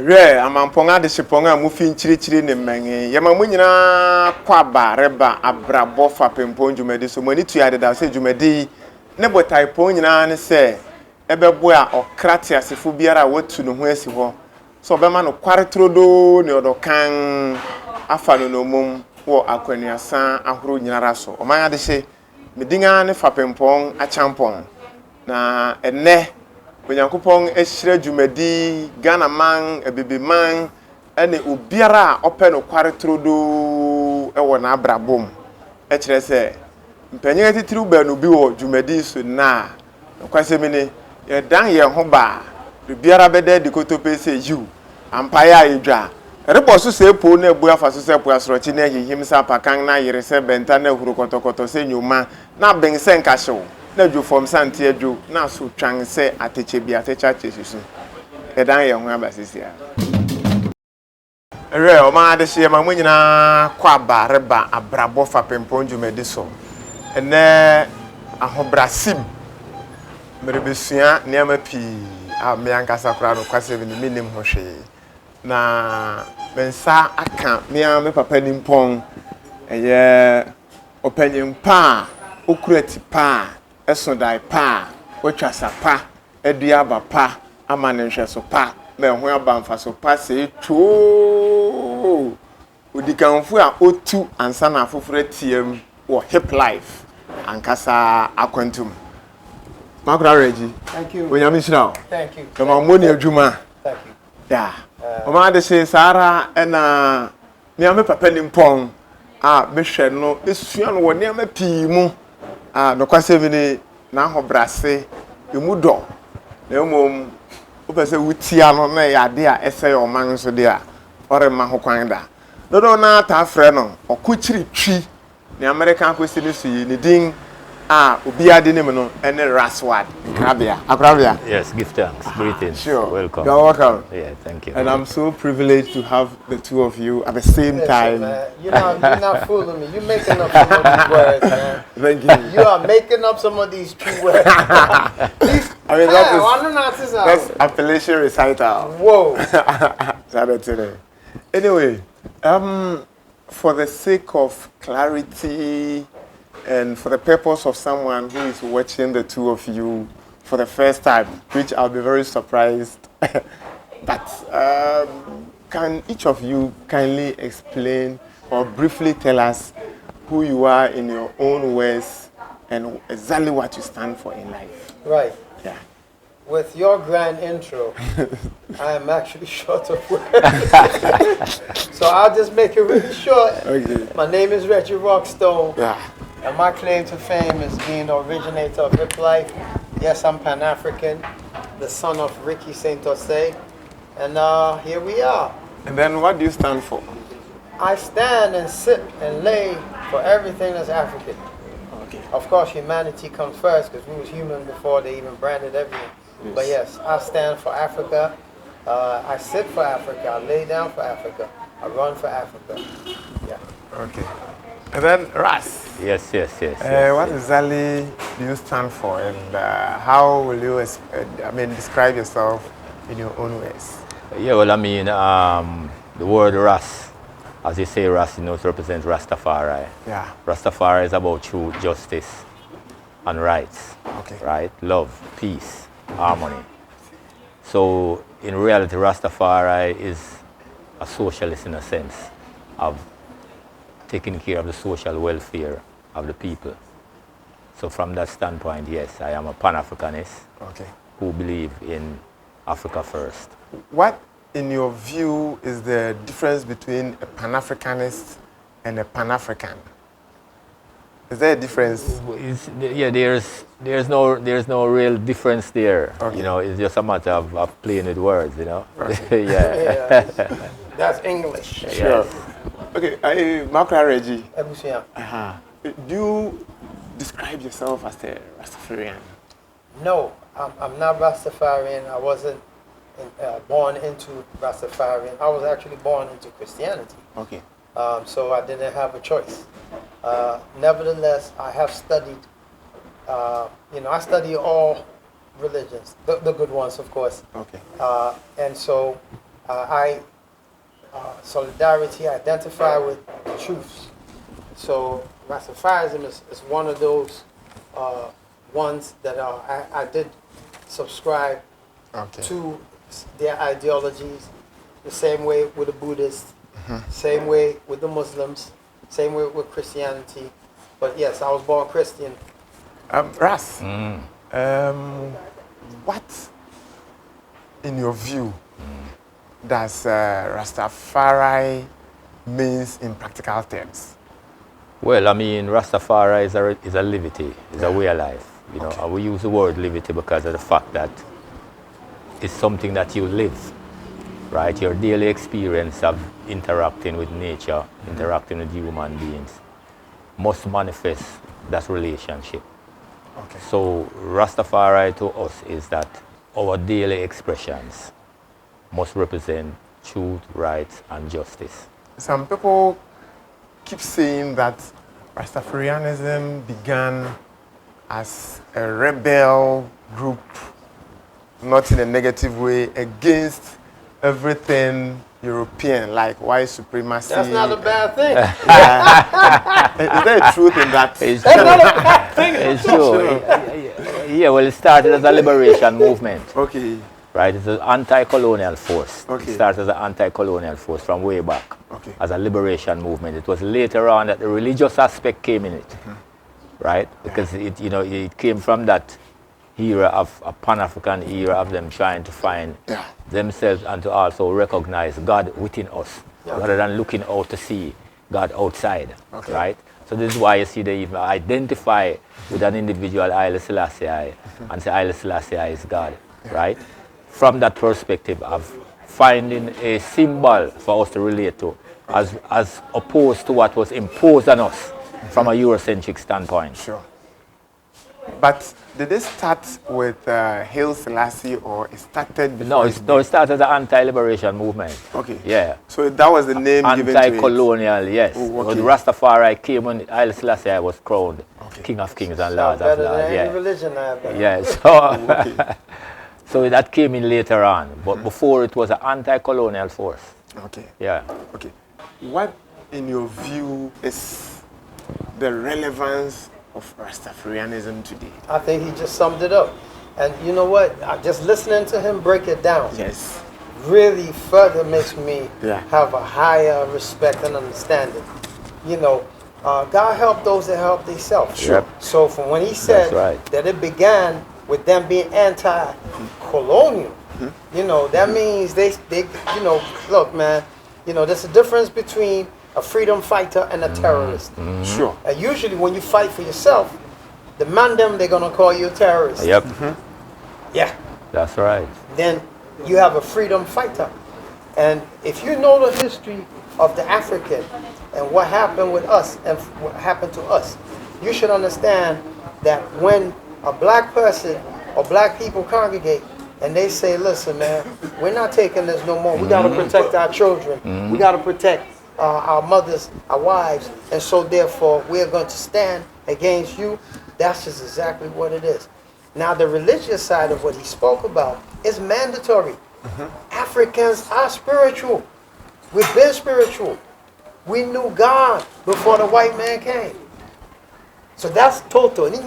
Re amamponga de shiponga mufi nchiri ne menge yama munyina kwaba reba Abrabɔ Fapempong dwumadi so mani tuade da se dwumadi ne botai pon nyina ne se ebebo a okrate asefo biara watu no ho asi ho so obema no kware trodo ne odokan afa no nomum wo akwanuasan ahoro nyinara so oman ade hye medinga ne Fapempong achampon na enne Onyankopɔn ehyira dwumadi Ghana man ebebe man ene obiara ope no kware trodo ewo na abrabom e kire se mpanyin titiri ba no bi wo dwumadi so na kwasemi ne ye dan ye ho ba biara beda dikotope se yiw ampaya edwa rebo so se po na ebu afa so se po asorochi na hihim sa pakan na yire se benta na huru kotokoto se nyuma na ben se nkahyew na dwo fom sante adwo na so twan se ateche bi atecha chesusu edan ye ho abasisia re o ma de hye ma munyina kwa ba reba Abrabɔ Fapempong dwumadi so ene ahobrasim merebesua niama pi a me ankasa kra no kwase bi ni minim ho hwe na bensa aka me papa nimpon eye opanyim pa okurati pa esodai pa otwasa pa eduaba pa amanenhwe so pa me ho abamfa so pa se two odikanfu a otu ansa na afoforo tiem wo hip life ankasa akwantum Makura Reggie. Thank you. Thank you. Come on, money adwuma. Thank you. Yeah. Mama de say Sara na me papa nimpon me hwe no esua no woni ama pii mu no kwase bi ni na hobrase emu do na emom opese wutia no na ya de a ese yo man so de a ore ma ho kwan da do na ta frɛ no okochiri twi ne American kwese ni so yi ni din Ubia dinimino and Raswad, Nkrabea. Yes, give thanks. Greetings. Sure. Welcome. You're welcome. Yeah, thank you. And I'm so privileged to have the two of you at the same time. You're not fooling me. You're making up some of these words, man. Thank you. You are making up some of these true words. I mean, that's appellation recital. Whoa. Anyway, for the sake of clarity, and for the purpose of someone who is watching the two of you for the first time, which I'll be very surprised, but can each of you kindly explain or briefly tell us who you are in your own words and exactly what you stand for in life? Right. Yeah. With your grand intro, I am actually short of words. So I'll just make it really short. Okay. My name is Reggie Rockstone. Yeah. And my claim to fame is being the originator of hip life. Yes, I'm Pan-African, the son of Ricky Saint Osei. And here we are. And then what do you stand for? I stand and sit and lay for everything that's African. Okay. Of course, humanity comes first because we was human before they even branded everything. Yes. But yes, I stand for Africa. I sit for Africa. I lay down for Africa. I run for Africa. Yeah. Okay. And then Ras. Yes. What exactly do you stand for, and how will you, describe yourself in your own ways? Yeah, well, I mean, the word Ras, as you say, Ras, it represents Rastafari. Yeah. Rastafari is about truth, justice, and rights. Okay. Right? Love, peace, harmony. So, in reality, Rastafari is a socialist in a sense of taking care of the social welfare of the people. So from that standpoint, yes, I am a Pan-Africanist who believe in Africa first. What, in your view, is the difference between a Pan-Africanist and a Pan-African? Is there a difference? There's no real difference there. Okay. It's just a matter of playing with words, Okay. Yeah. That's English. Sure. Okay, Makura Reggie. Do you describe yourself as a Rastafarian? No, I'm not Rastafarian. I wasn't born into Rastafarian. I was actually born into Christianity. Okay. So I didn't have a choice. Nevertheless, I have studied, I study all religions, the good ones, of course. Okay. And so Solidarity, identify with the truths. So Rastafarism is one of those ones that I did subscribe to their ideologies, the same way with the Buddhists, same way with the Muslims, same way with Christianity. But yes, I was born Christian. Ras, what, in your view, does Rastafari means in practical terms? Well, I mean, Rastafari is a liberty, is a way of life. You know, and we use the word liberty because of the fact that it's something that you live, right? Your daily experience of interacting with nature, interacting with human beings, must manifest that relationship. Okay. So Rastafari to us is that our daily expressions must represent truth, rights, and justice. Some people keep saying that Rastafarianism began as a rebel group, not in a negative way, against everything European, like white supremacy. That's not a bad thing. Is there a truth in that? It's That's true. not a bad thing. It's true. Yeah, well, it started as a liberation movement. Okay. Right, it's an anti-colonial force. Okay. It started as an anti-colonial force from way back, Okay. as a liberation movement. It was later on that the religious aspect came in it, right? Because it came from that era of a Pan-African era of them trying to find themselves and to also recognize God within us, rather than looking out to see God outside, right? So this is why you see they even identify with an individual, Haile Selassie, and say Haile Selassie is God, right? From that perspective of finding a symbol for us to relate to, as opposed to what was imposed on us from a Eurocentric standpoint. Sure. But did they start with Haile Selassie, or it started before? No, it started as an anti-liberation movement. Okay. Yeah. So that was the name given to it. Anti-colonial, yes. Oh, But okay. Rastafari came when Haile Selassie was crowned King of Kings and Lord of Better Lords. than Yeah. any religion I have. Yeah. So, so that came in later on. But before it was an anti-colonial force. Okay. Yeah. Okay. What, in your view, is the relevance of Rastafarianism today? I think he just summed it up. And you know what? Just listening to him break it down Yes. really further makes me Yeah. have a higher respect and understanding. You know, God help those that help themselves. Sure. Yep. So from when he said That's right. that it began with them being anti-colonial, you know, that means they look, man, you know, there's a difference between a freedom fighter and a terrorist. Sure. And usually when you fight for yourself, the man them, they're going to call you a terrorist. Yep. Yeah. That's right. Then you have a freedom fighter. And if you know the history of the African and what happened with us and what happened to us, you should understand that when a black person or black people congregate and they say, listen, man, we're not taking this no more. We got to protect our children. We got to protect our mothers, our wives. And so therefore, we're going to stand against you. That's just exactly what it is. Now, the religious side of what he spoke about is mandatory. Africans are spiritual. We've been spiritual. We knew God before the white man came. So that's total. Yeah,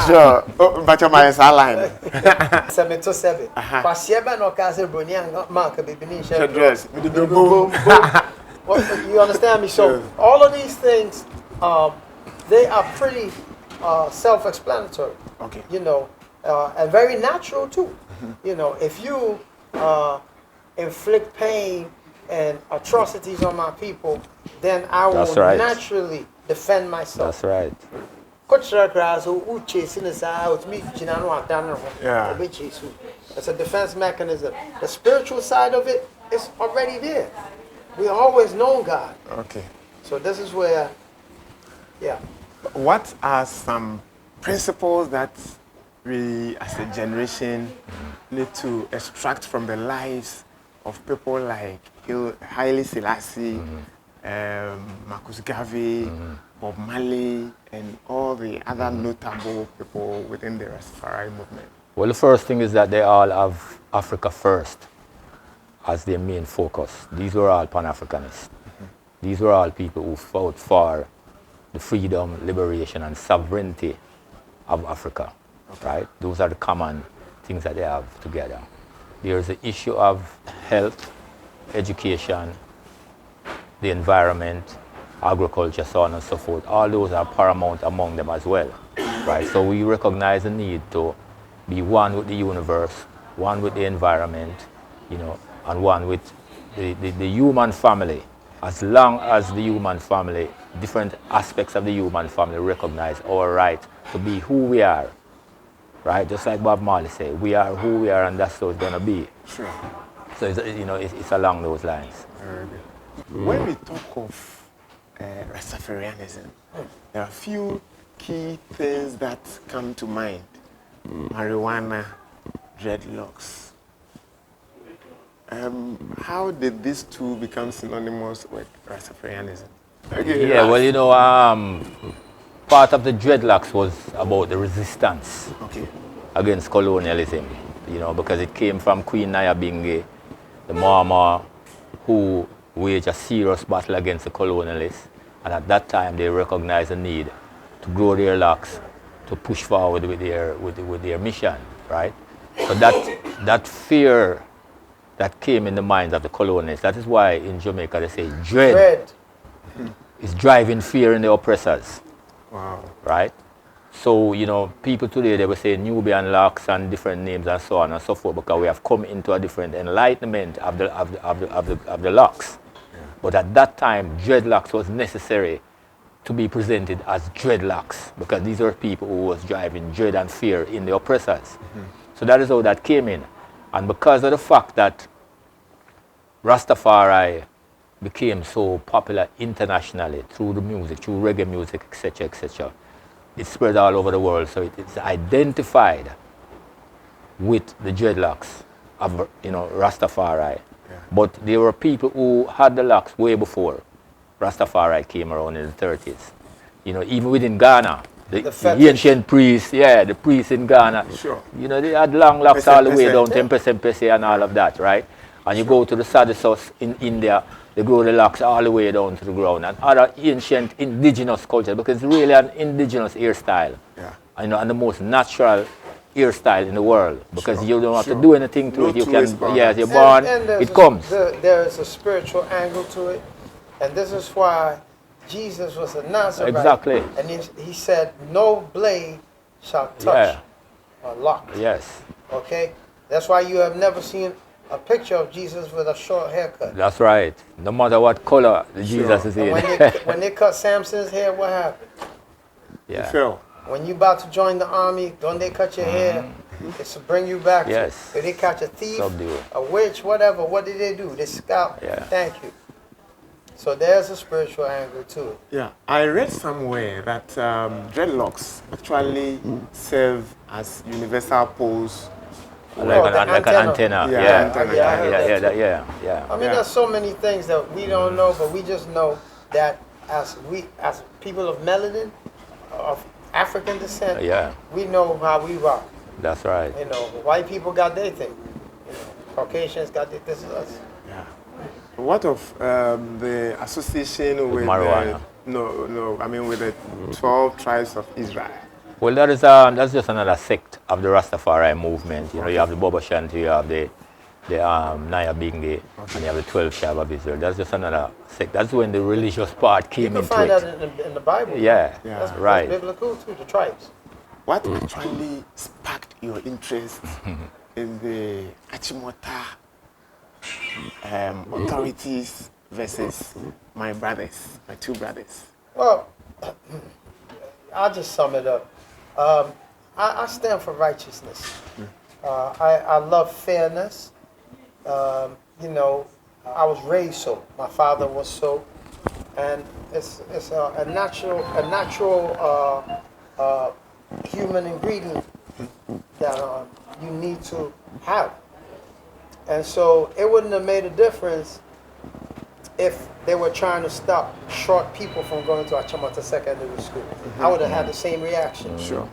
sure. Oh, but your mind is aligned. Dress. You understand me? So all of these things, they are pretty self-explanatory. Okay. You know, and very natural too. You know, if you inflict pain and atrocities on my people, then I will That's right. naturally defend myself. That's right. Yeah. It's a defense mechanism. The spiritual side of it is already there. We always known God. Okay. So this is where, yeah. What are some principles that we as a generation need to extract from the lives of people like Haile Selassie, Marcus Garvey, Bob Marley and all the other notable people within the Rastafari movement? Well, the first thing is that they all have Africa first as their main focus. These were all Pan-Africanists. These were all people who fought for the freedom, liberation, and sovereignty of Africa, right? Those are the common things that they have together. There's the issue of health, education, the environment, agriculture, so on and so forth. All those are paramount among them as well, right? So we recognize the need to be one with the universe, one with the environment, you know, and one with the human family. As long as the human family, different aspects of the human family recognize our right to be who we are, right? Just like Bob Marley said, we are who we are, and that's how it's going to be. Sure. So, it's along those lines. Very good. When we talk of Rastafarianism, there are a few key things that come to mind. Marijuana, dreadlocks. How did these two become synonymous with Rastafarianism? Okay, Yeah, well, you know, part of the dreadlocks was about the resistance against colonialism, you know, because it came from Queen Nyabinghi, the Mama, who waged a serious battle against the colonialists. And at that time, they recognized the need to grow their locks, to push forward with their mission, right? So that fear that came in the minds of the colonists, that is why in Jamaica they say dread. Is driving fear in the oppressors. Wow. Right? So, you know, people today, they will say Nubian locks and different names and so on and so forth, because we have come into a different enlightenment of the locks. Yeah. But at that time, dreadlocks was necessary to be presented as dreadlocks, because these were people who was driving dread and fear in the oppressors. So that is how that came in. And because of the fact that Rastafari became so popular internationally through the music, through reggae music, etc., it spread all over the world. So it's identified with the dreadlocks of, you know, Rastafari. Yeah. But there were people who had the locks way before Rastafari came around in the 30s. You know, even within Ghana, the ancient priests, the priests in Ghana, sure, you know, they had long locks all the way down to Mpese and all of that, right? And you go to the Sadducees in India, they grow the locks all the way down to the ground, and other ancient indigenous culture, because it's really an indigenous hairstyle. Yeah. You know, and the most natural hairstyle in the world, because you don't have to do anything to it. You can, you're born, it comes. There is a spiritual angle to it, and this is why Jesus was a Nazarite. Exactly. And he said, no blade shall touch a lock. Yes. Okay? That's why you have never seen a picture of Jesus with a short haircut. That's right. No matter what color Jesus is in. When they cut Samson's hair, what happened? Yeah. He fell. When you about to join the army, don't they cut your hair? It's to bring you back. Yes. If they catch a thief, Subdue. a witch, whatever, what did they do? They scalp. Yeah. Thank you. So there's a spiritual angle to it. Yeah, I read somewhere that dreadlocks actually serve as universal poles. Like an antenna. Yeah. I mean, there's so many things that we don't know, but we just know that as people of melanin, of African descent, we know how we rock. That's right. You know, white people got their thing. You know, Caucasians got their, this is us. Yeah. What of the association with marijuana? With the 12 tribes of Israel? Well, that's just another sect of the Rastafari movement. You know, you have the Boba Shanti, you have the Nyabinghi, and you have the 12 tribes of Israel. That's just another sect. That's when the religious part came into it. You can find that in the Bible. Yeah. That's right. biblical too, the tribes. What actually sparked your interest in the Achimota authorities versus my two brothers? Well, I'll just sum it up. I stand for righteousness. I love fairness. You know, I was raised so. My father was so, and it's a natural human ingredient that you need to have. And so it wouldn't have made a difference if they were trying to stop short people from going to Achamata Secondary School. I would have had the same reaction. Sure.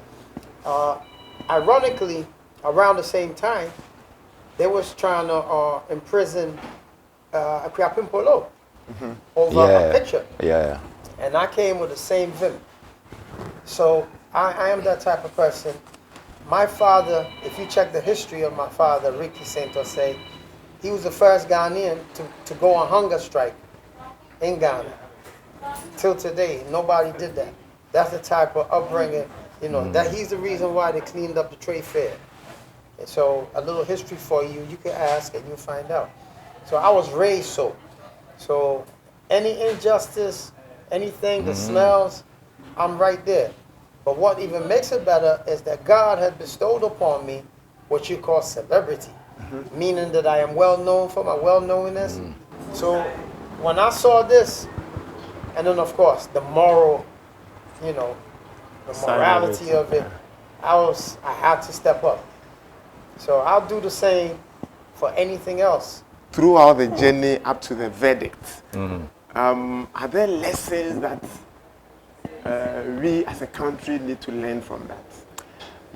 Ironically, around the same time, they was trying to imprison Fapempong over a picture. Yeah. And I came with the same vim. So I am that type of person. My father, if you check the history of my father, Ricky Saint-Osei, he was the first Ghanaian to go on hunger strike in Ghana. Till today, nobody did that. That's the type of upbringing, you know, that he's the reason why they cleaned up the trade fair. And so a little history for you, you can ask and you'll find out. So I was raised so. So any injustice, anything that smells, I'm right there. But what even makes it better is that God had bestowed upon me what you call celebrity, meaning that I am well known for my well-knownness. So when I saw this, and then of course the moral, you know, the morality of it, I had to step up. So I'll do the same for anything else. Throughout the journey up to the verdict, are there lessons that we as a country need to learn from that?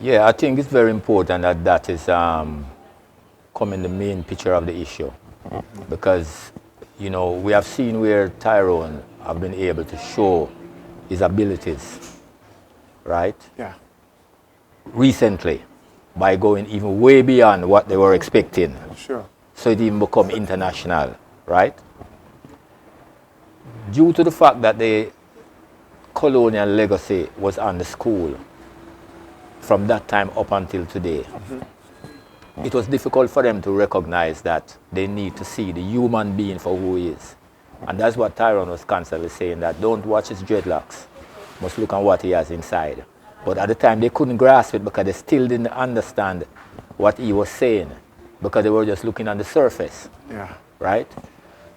Yeah, I think it's very important that that is come in the main picture of the issue. Because, you know, we have seen where Tyrone have been able to show his abilities, right? Yeah. Recently, by going even way beyond what they were expecting. Sure. So it even become international, right? Due to the fact that the colonial legacy was on the school from that time up until today, it was difficult for them to recognize that they need to see the human being for who he is. And that's what Tyrone was constantly saying, that don't watch his dreadlocks, must look at what he has inside. But at the time they couldn't grasp it because they still didn't understand what he was saying, because they were just looking on the surface. Yeah. Right?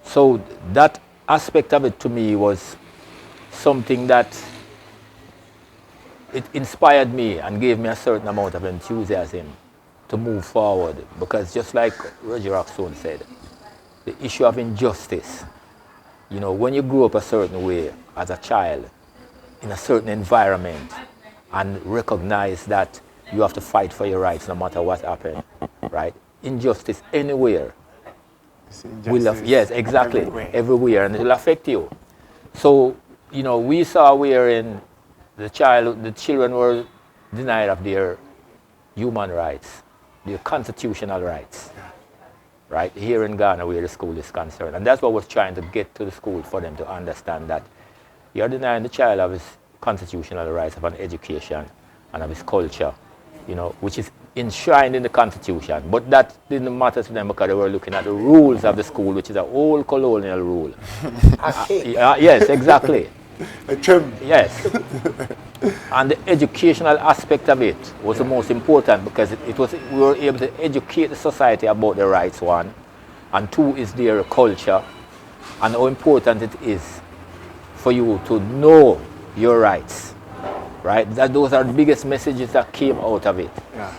So that aspect of it to me was something that it inspired me and gave me a certain amount of enthusiasm to move forward. Because just like Reggie Rockstone said, the issue of injustice, you know, when you grew up a certain way as a child, in a certain environment, and recognize that you have to fight for your rights no matter what happens, right? Injustice anywhere will have, yes, exactly, everywhere, and it will affect you. So, you know, we saw wherein the children were denied of their human rights, their constitutional rights, right? Here in Ghana, where the school is concerned, and that's what we're trying to get to the school, for them to understand that you're denying the child of his constitutional rights of an education and of his culture, you know, which is enshrined in the Constitution. But that didn't matter to them because they were looking at the rules of the school, which is an old colonial rule. Yes, exactly. Yes. And the educational aspect of it was the most important, because it was, we were able to educate the society about their rights, one, and two is their culture, and how important it is for you to know your rights, right? That those are the biggest messages that came out of it. Yeah.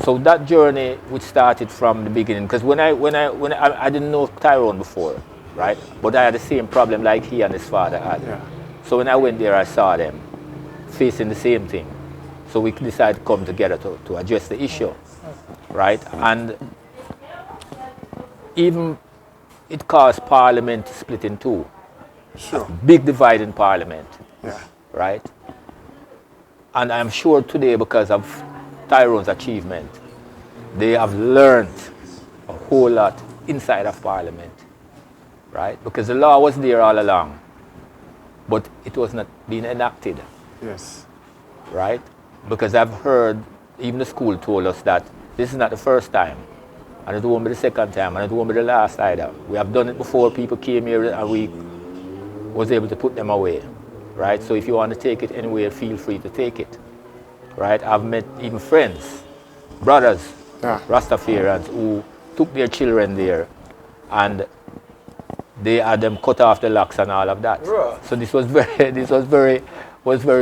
So that journey, which started from the beginning, because when I didn't know Tyrone before, right? But I had the same problem like he and his father had. Yeah. So when I went there, I saw them facing the same thing. So we decided to come together to address the issue, right? And even it caused Parliament to split in two. Sure. Big divide in Parliament. Yeah. Right? And I'm sure today, because of Tyrone's achievement, they have learned a whole lot inside of Parliament, right? Because the law was there all along, but it was not being enacted. Yes. Right? Because I've heard, even the school told us that this is not the first time, and it won't be the second time, and it won't be the last either. We have done it before. People came here and we was able to put them away. Right? So if you want to take it anywhere, feel free to take it. Right? I've met even friends, brothers, Rastafarians, who took their children there and they had them cut off the locks and all of that. Right. So this was very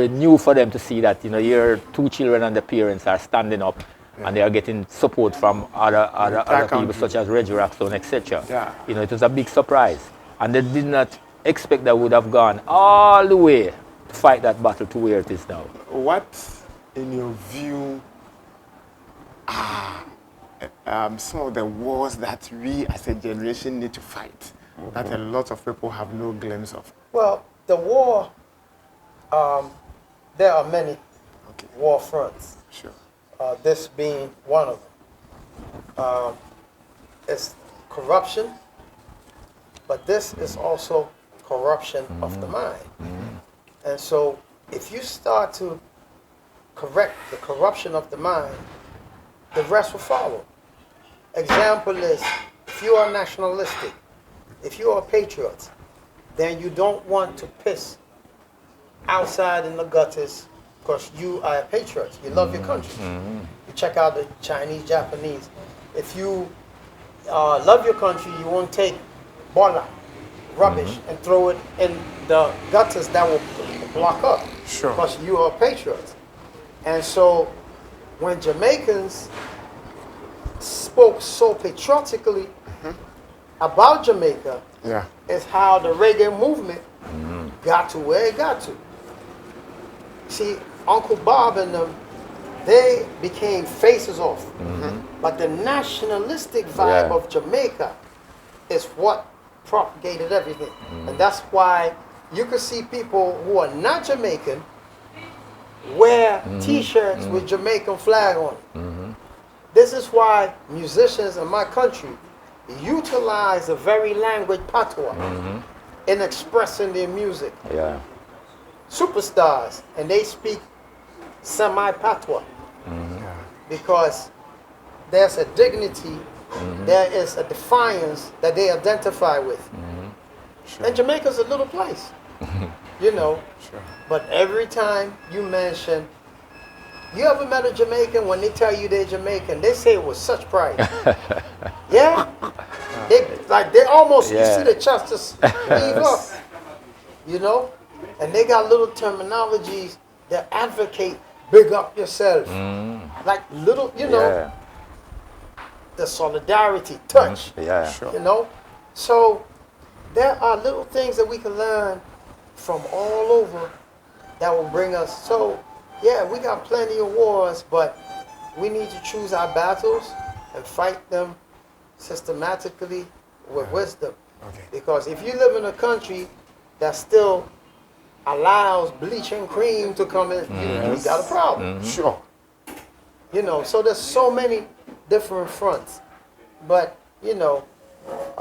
new for them to see that, you know, your two children and the parents are standing up and they are getting support from other people such as Reggie Rockstone, etc. Yeah. You know, it was a big surprise. And they did not expect that we would have gone all the way to fight that battle to where it is now. What, in your view, are some of the wars that we as a generation need to fight that a lot of people have no glimpse of? Well, the war, there are many Okay. war fronts. Sure. This being one of them. It's corruption, but this is also corruption of the mind. And so if you start to correct the corruption of the mind, the rest will follow. Example is, if you are nationalistic, if you are a patriot, then you don't want to piss outside in the gutters because you are a patriot. You love your country. You check out the Chinese, Japanese. If you love your country, you won't take bola, rubbish, and throw it in the gutters that will block up. Sure. Because you are a patriot. And so when Jamaicans spoke so patriotically about Jamaica, Yeah. is how the reggae movement got to where it got to. See, Uncle Bob and them, they became faces off. But the nationalistic vibe Yeah. of Jamaica is what propagated everything. And that's why you can see people who are not Jamaican wear t-shirts with Jamaican flag on it. This is why musicians in my country utilize the very language patois in expressing their music. Yeah. Superstars, and they speak semi-patois because there's a dignity, there is a defiance that they identify with. Sure. And Jamaica's a little place, you know. Sure. But every time you mention, you ever met a Jamaican, when they tell you they're Jamaican, they say it with such pride. Yeah? They almost, you see the chest just leave up, you know? And they got little terminologies that advocate big up yourself. Like little, you know, Yeah. the solidarity, touch, Yeah. Sure. you know? So there are little things that we can learn from all over that will bring us. So yeah, we got plenty of wars, but we need to choose our battles and fight them systematically with wisdom. Okay. Because if you live in a country that still allows bleach and cream to come in, you got a problem. Sure. You know, so there's so many different fronts. But, you know,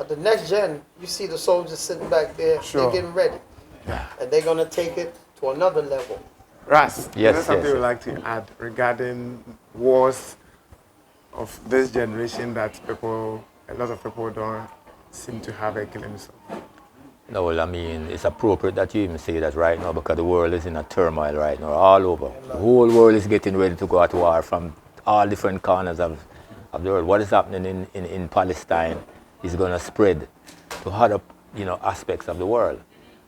the next gen, you see the soldiers sitting back there, Sure. they're getting ready. Yeah. And they're going to take it to another level. Ras, Yes, is there something yes. you'd like to add regarding wars of this generation that a lot of people don't seem to have a glimpse of? No, well, I mean, it's appropriate that you even say that right now because the world is in a turmoil right now, all over. The whole world is getting ready to go at war from all different corners of the world. What is happening in Palestine is going to spread to other, aspects of the world.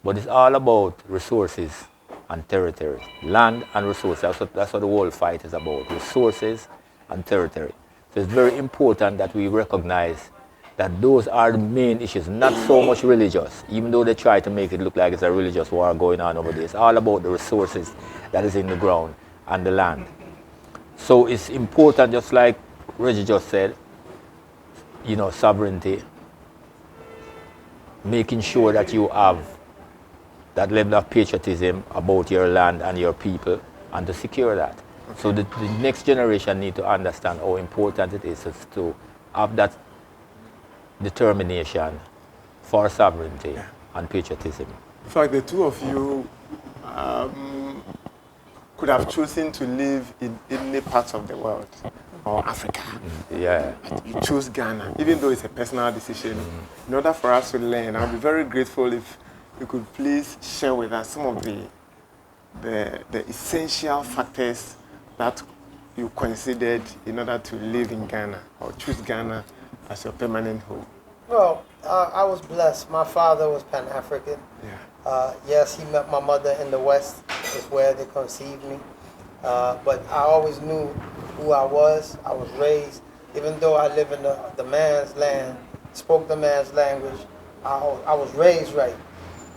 But it's all about resources and territory. Land and resources, that's what the whole fight is about, resources and territory. So it's very important that we recognize that those are the main issues, not so much religious, even though they try to make it look like it's a religious war going on over there. It's all about the resources that is in the ground and the land. So it's important, just like Reggie just said, sovereignty, making sure that you have that level of patriotism about your land and your people and to secure that. Okay. So the next generation need to understand how important it is to have that determination for sovereignty and patriotism. In fact, the two of you could have chosen to live in any part of the world or Africa. Yeah. But you chose Ghana, even though it's a personal decision. In order for us to learn, I'll be very grateful if you could please share with us some of the essential factors that you considered in order to live in Ghana or choose Ghana as your permanent home. Well, I was blessed. My father was Pan-African. Yeah. Yes, he met my mother in the West, is where they conceived me. But I always knew who I was. I was raised, even though I live in the man's land, spoke the man's language, I was raised right.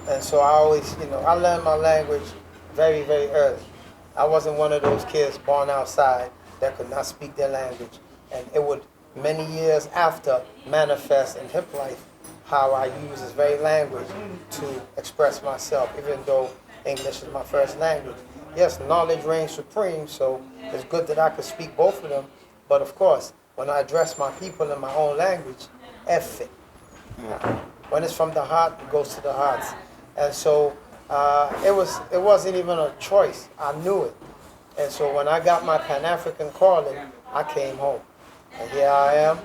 And so I always, I learned my language very, very early. I wasn't one of those kids born outside that could not speak their language. And it would, many years after, manifest in hip life how I use this very language to express myself, even though English is my first language. Yes, knowledge reigns supreme, so it's good that I could speak both of them. But of course, when I address my people in my own language, F it. When it's from the heart, it goes to the hearts. And so it wasn't even a choice. I knew it. And so when I got my Pan-African calling, I came home. And here I am,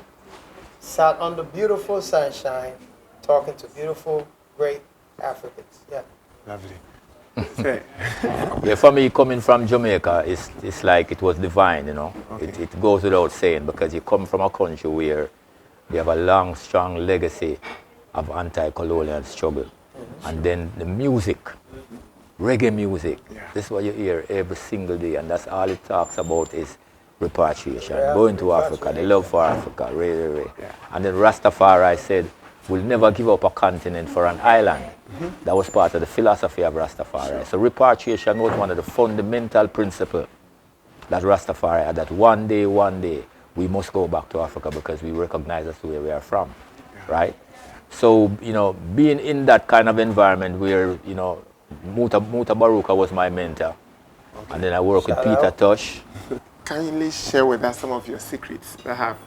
sat under beautiful sunshine, talking to beautiful, great Africans. Yeah. Lovely. Yeah, for me, coming from Jamaica, it's like it was divine, you know. Okay. It goes without saying, because you come from a country where we have a long, strong legacy of anti-colonial struggle. And then the music, reggae music, this is what you hear every single day, and that's all it talks about is repatriation, going to Africa, the love for Africa, really. And then Rastafari said, we'll never give up a continent for an island. That was part of the philosophy of Rastafari. So repatriation was one of the fundamental principles that Rastafari had, that one day, we must go back to Africa because we recognize that's where we are from, right? So, being in that kind of environment where, Muta Baruka was my mentor, and then I work with Peter Tosh. Kindly share with us some of your secrets that have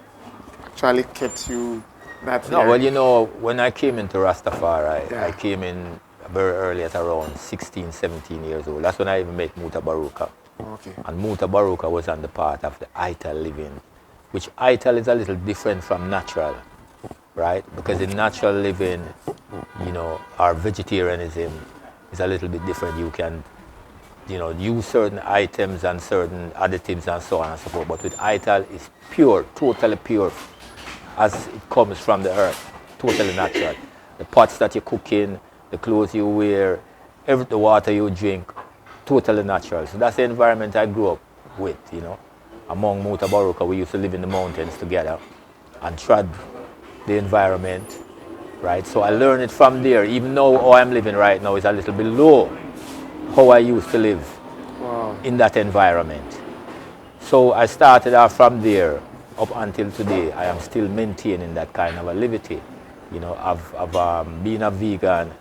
actually kept you that No, well, when I came into Rastafari, I came in very early at around 16, 17 years old. That's when I even met Muta Baruka. Okay. And Muta Baruka was on the part of the Ital living, which Ital is a little different from natural, right? Because in natural living, our vegetarianism is a little bit different. You can, use certain items and certain additives and so on and so forth. But with Ital, it's pure, totally pure, as it comes from the earth, totally natural. The pots that you cook in, the clothes you wear, the water you drink, totally natural. So that's the environment I grew up with, Among Muta Baruka, we used to live in the mountains together and trod the environment, right? So I learned it from there. Even though how I'm living right now is a little below how I used to live in that environment. So I started off from there up until today. I am still maintaining that kind of a liberty, of being a vegan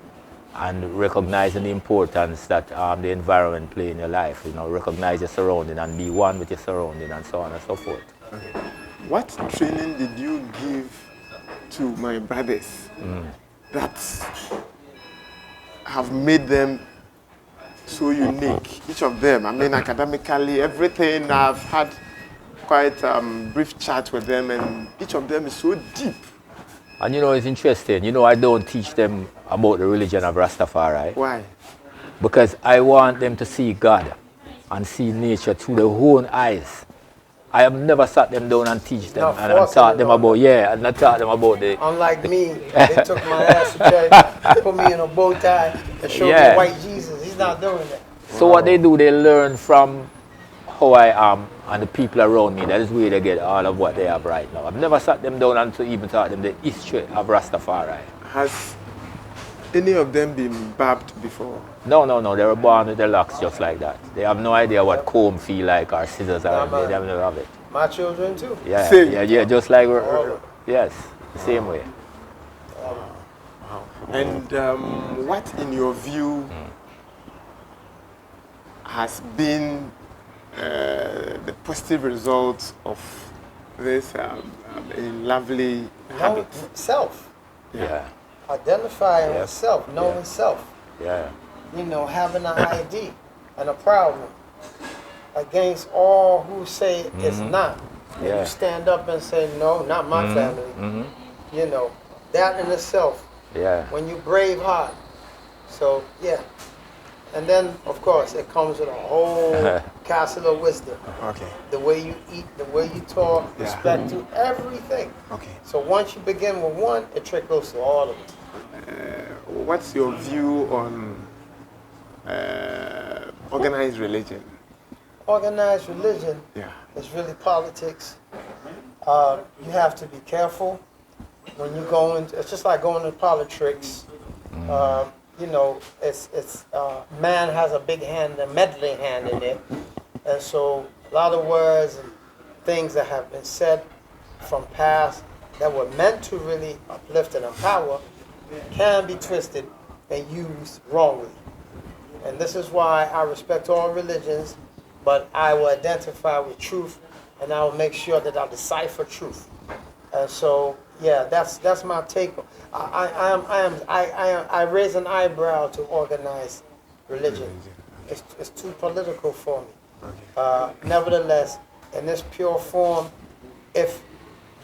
and recognizing the importance that the environment play in your life. Recognize your surrounding and be one with your surrounding and so on and so forth. Okay. What training did you give to my brothers that have made them so unique? Each of them, academically, everything. I've had quite brief chat with them, and each of them is so deep. And it's interesting. I don't teach them about the religion of Rastafari. Why? Because I want them to see God and see nature through their own eyes. I have never sat them down and teach them and taught them about, and not taught them about the... Unlike me, they took my ass to church, put me in a bow tie, and showed me white Jesus. He's not doing that. So what they do, they learn from how I am and the people around me. That is where they get all of what they have right now. I've never sat them down and to even taught them the history of Rastafari. Has any of them been barbed before? No. They were born with the locks just like that. They have no idea what comb feel like or scissors are. They have never have it. My children too. Yeah, same. Yeah, just like yes, the same way. Wow. And what, in your view, has been the positive result of this lovely habit? Self. Yeah. Identifying with self, knowing self. Yeah. Having an ID and a proud one against all who say it's not. And you stand up and say, no, not my family. That in itself. Yeah. When you brave heart. So, And then, of course, it comes with a whole castle of wisdom. Okay. The way you eat, the way you talk, respect to everything. Okay. So once you begin with one, it trickles to all of it. What's your view on organized religion? Organized religion is really politics. You have to be careful when you go into, it's just like going to politics. You know, it's man has a big hand, a meddling hand in it, and so a lot of words and things that have been said from past that were meant to really uplift and empower can be twisted and used wrongly. And this is why I respect all religions, but I will identify with truth, and I will make sure that I decipher truth. And so, yeah, that's my take. I raise an eyebrow to organized religion. It's too political for me. Nevertheless, in this pure form, if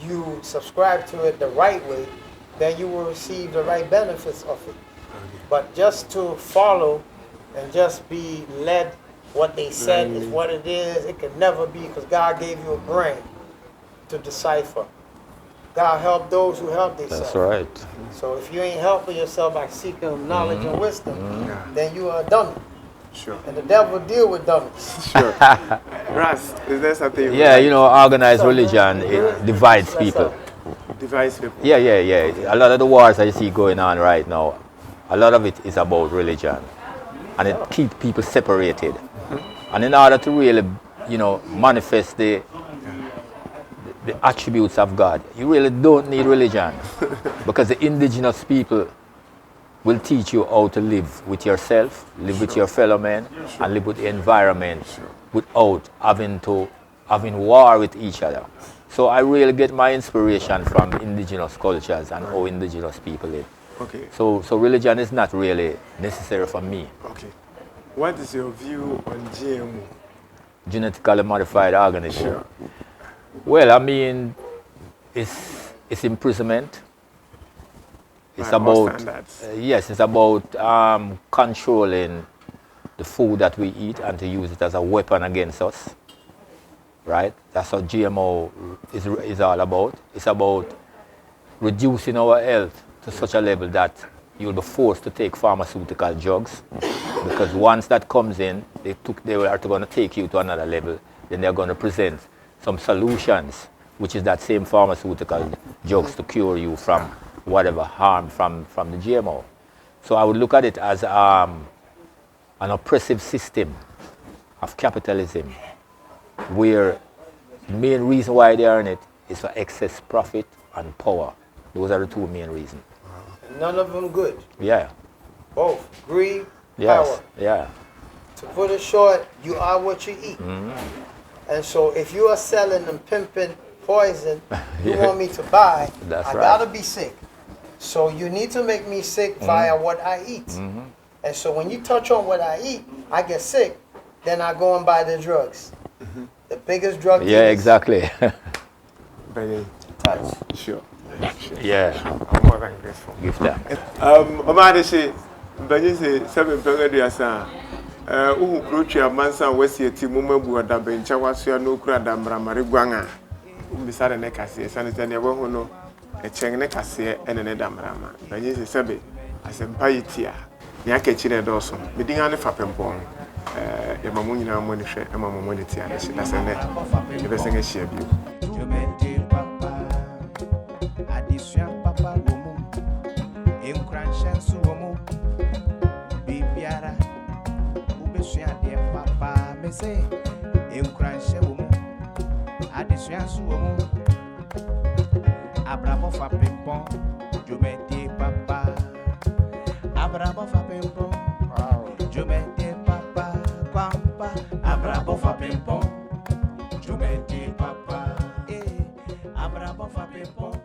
you subscribe to it the right way, then you will receive the right benefits of it. But just to follow and just be led, what they said is what it is, it can never be, because God gave you a brain to decipher. God help those who help themselves. That's right. So if you ain't helping yourself by seeking knowledge and wisdom, then you are a dummy. Sure. And the devil deal with dummies. Sure. Ras, is there something? Yeah, you know, organized religion, it divides people. Divides people. Yeah. A lot of the wars I see going on right now, a lot of it is about religion. And it keeps people separated. And in order to really, you know, manifest the attributes of God, you really don't need religion. Because the indigenous people will teach you how to live with yourself, live with your fellow men, and live with the environment without having war with each other. So I really get my inspiration from indigenous cultures and how indigenous people live. Okay. So religion is not really necessary for me. Okay. What is your view on GMO? Genetically modified organisms. Sure. Well, I mean, it's imprisonment. It's By all about standards. yes, it's about controlling the food that we eat and to use it as a weapon against us. Right? That's what GMO is all about. It's about reducing our health to such a level that you'll be forced to take pharmaceutical drugs, because once that comes in, they are going to take you to another level. Then they're going to present some solutions, which is that same pharmaceutical drugs to cure you from whatever harm from the GMO. So I would look at it as an oppressive system of capitalism, where the main reason why they are in it is for excess profit and power. Those are the two main reasons. None of them good. Yeah. Both. Greed, Yes. power. Yeah. To put it short, you are what you eat. And so if you are selling and pimping poison you want me to buy, That's I right. gotta be sick. So you need to make me sick via what I eat. And so when you touch on what I eat, I get sick, then I go and buy the drugs. The biggest drug Yeah, dealers. exactly. Very Touch. sure. Yeah. I'm more than grateful. Give that. Omar say, Benny say, 7 pengaduasa. Uhu kruchi amansa wesi eti mumebu adabe nchawasu ya nukura damra mariguanga. Umbisare ne kasiye. Sanitani ya wahono, echeng ne kasiye ene ne damrama. Benny say, sebe, asempa itia. Nyake chine doso. Midinga ne Fapempong. Ema munyina mwenishe, ema mweniti aneshi. Nasene, ibesenge shiebiu. Papa womu, Nkrabea womu, Bibiara, Ubesua de Papa, me say, Nkrabea womu, womu, Abrabɔ Fapempong, Jumete Papa, Abrabɔ Fapempong, Jumete Papa, Papa, Abrabɔ Fapempong, Jumete Papa, Abrabɔ Fapempong.